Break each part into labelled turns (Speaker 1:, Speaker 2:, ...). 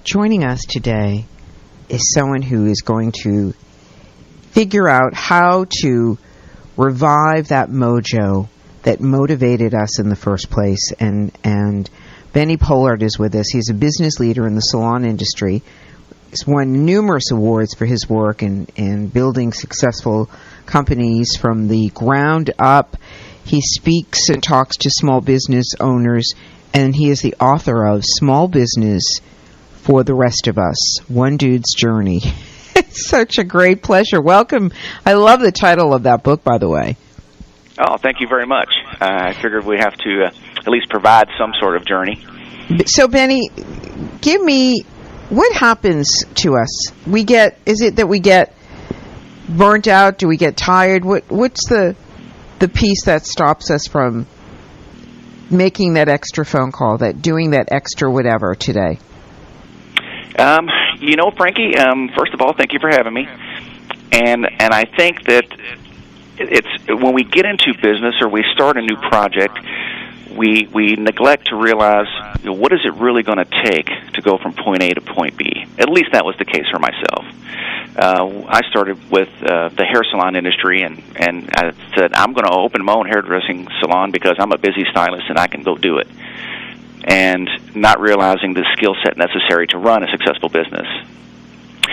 Speaker 1: Joining us today is someone who is going to figure out how to revive that mojo that motivated us in the first place. And Benny Pollard is with us. He's a business leader in the salon industry. He's won numerous awards for his work in building successful companies from the ground up. He speaks and talks to small business owners, and he is the author of Small Business for the Rest of Us, One Dude's Journey. It's such a great pleasure. Welcome. I love the title of that book, by the way.
Speaker 2: Oh, thank you very much. I figured we have to at least provide some sort of journey.
Speaker 1: So, Benny, give me, what happens to us? Is it that we get burnt out? Do we get tired? What's the piece that stops us from making that extra phone call, doing that extra whatever today?
Speaker 2: Frankie, first of all, thank you for having me. And I think that it's when we get into business or we start a new project, we neglect to realize, what is it really going to take to go from point A to point B? At least that was the case for myself. I started with the hair salon industry, and I said, I'm going to open my own hairdressing salon because I'm a busy stylist and I can go do it. And not realizing the skill set necessary to run a successful business.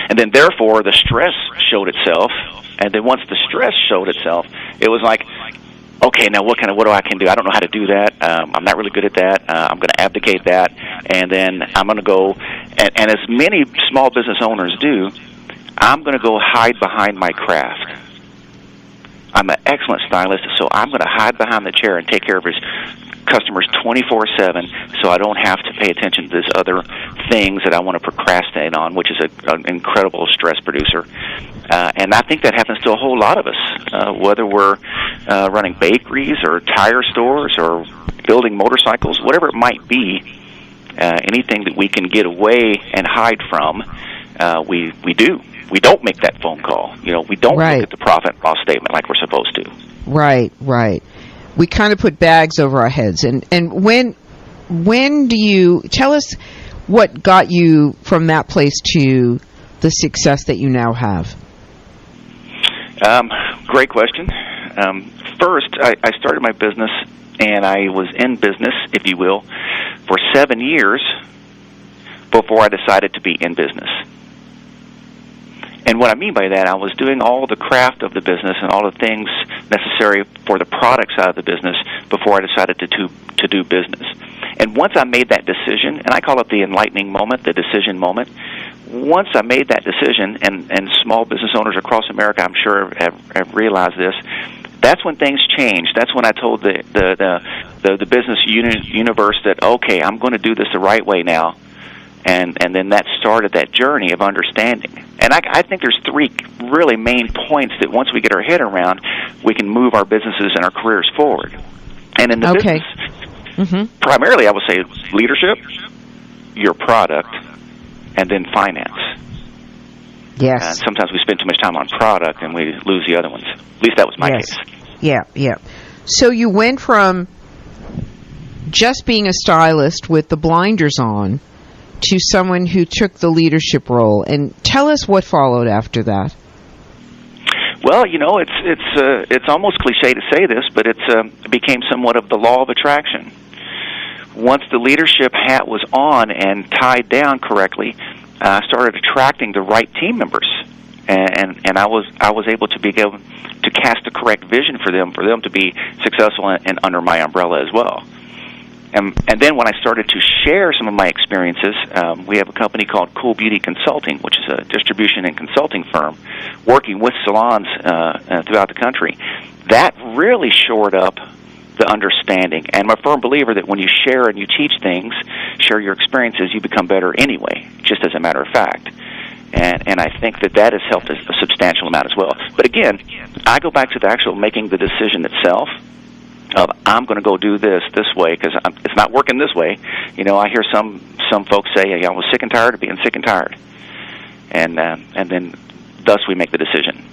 Speaker 2: And then, therefore, the stress showed itself. And then once the stress showed itself, it was like, okay, now what do I can do? I don't know how to do that. I'm not really good at that. I'm going to abdicate that. And then I'm going to go, and as many small business owners do, I'm going to go hide behind my craft. I'm an excellent stylist, so I'm going to hide behind the chair and take care of his customers 24/7, so I don't have to pay attention to these other things that I want to procrastinate on, which is an incredible stress producer. And I think that happens to a whole lot of us, whether we're running bakeries or tire stores or building motorcycles, whatever it might be. Anything that we can get away and hide from, we do. We don't make that phone call. We don't look at the profit and loss statement like we're supposed to.
Speaker 1: Right. We kind of put bags over our heads. And when do you tell us what got you from that place to the success that you now have?
Speaker 2: Great question. First, I started my business, and I was in business, if you will, for 7 years before I decided to be in business. And what I mean by that, I was doing all the craft of the business and all the things necessary for the product side of the business before I decided to do business. And once I made that decision, and I call it the enlightening moment, the decision moment, once I made that decision, and small business owners across America, I'm sure, have realized this, that's when things changed. That's when I told the business universe that, okay, I'm going to do this the right way now. And then that started that journey of understanding. And I think there's three really main points that once we get our head around, we can move our businesses and our careers forward. And in the business, primarily I would say leadership, your product, and then finance.
Speaker 1: Yes.
Speaker 2: And sometimes we spend too much time on product and we lose the other ones. At least that was my case.
Speaker 1: Yeah. So you went from just being a stylist with the blinders on to someone who took the leadership role, and tell us what followed after that.
Speaker 2: Well, it's almost cliche to say this, but it became somewhat of the law of attraction. Once the leadership hat was on and tied down correctly, I started attracting the right team members, and I was able to be able to cast the correct vision for them to be successful and under my umbrella as well. And then when I started to share some of my experiences, we have a company called Cool Beauty Consulting, which is a distribution and consulting firm working with salons throughout the country. That really shored up the understanding. And I'm a firm believer that when you share and you teach things, share your experiences, you become better anyway, just as a matter of fact. And I think that has helped a substantial amount as well. But again, I go back to the actual making the decision itself. I'm going to go do this way because it's not working this way. I hear some folks say, I was sick and tired of being sick and tired. And then thus we make the decision.